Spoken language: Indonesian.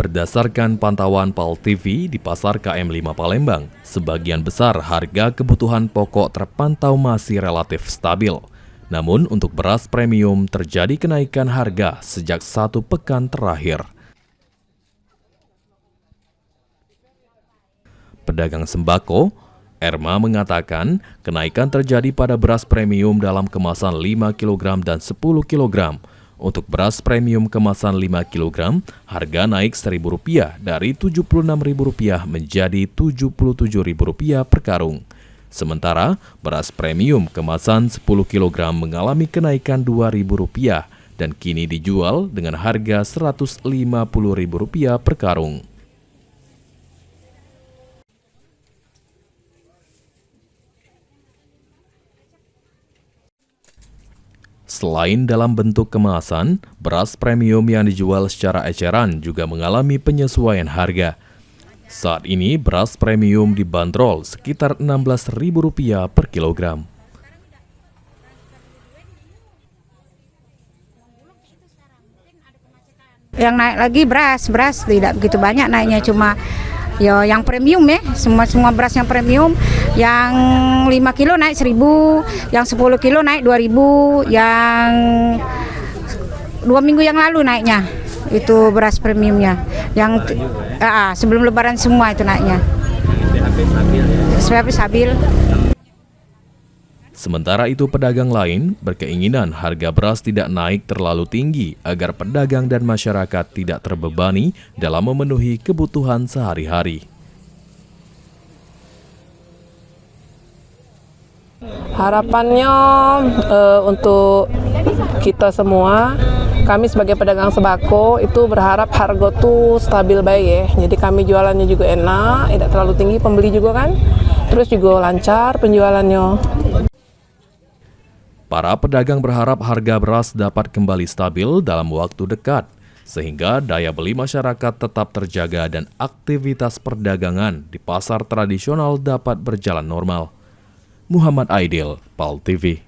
Berdasarkan pantauan PAL TV di Pasar KM5 Palembang, sebagian besar harga kebutuhan pokok terpantau masih relatif stabil. Namun untuk beras premium terjadi kenaikan harga sejak 1 pekan terakhir. Pedagang sembako, Erma mengatakan kenaikan terjadi pada beras premium dalam kemasan 5 kg dan 10 kg. Untuk beras premium kemasan 5 kg, harga naik Rp1.000 dari Rp76.000 menjadi Rp77.000 per karung. Sementara, beras premium kemasan 10 kg mengalami kenaikan Rp2.000 dan kini dijual dengan harga Rp150.000 per karung. Selain dalam bentuk kemasan, beras premium yang dijual secara eceran juga mengalami penyesuaian harga. Saat ini, beras premium dibanderol sekitar Rp16.000 per kilogram. Yang naik lagi beras tidak begitu banyak naiknya, cuma ya yang premium ya, semua beras yang premium, yang 5 kilo naik 1.000, yang 10 kilo naik 2.000, yang 2 minggu yang lalu naiknya itu beras premiumnya, yang sebelum lebaran semua itu naiknya. Stabil. Sementara itu pedagang lain berkeinginan harga beras tidak naik terlalu tinggi agar pedagang dan masyarakat tidak terbebani dalam memenuhi kebutuhan sehari-hari. Harapannya untuk kita semua, kami sebagai pedagang sembako itu berharap harga tuh stabil baik ya. Jadi kami jualannya juga enak, tidak terlalu tinggi, pembeli juga kan. Terus juga lancar penjualannya. Para pedagang berharap harga beras dapat kembali stabil dalam waktu dekat, sehingga daya beli masyarakat tetap terjaga dan aktivitas perdagangan di pasar tradisional dapat berjalan normal. Muhammad Aidil, PAL TV.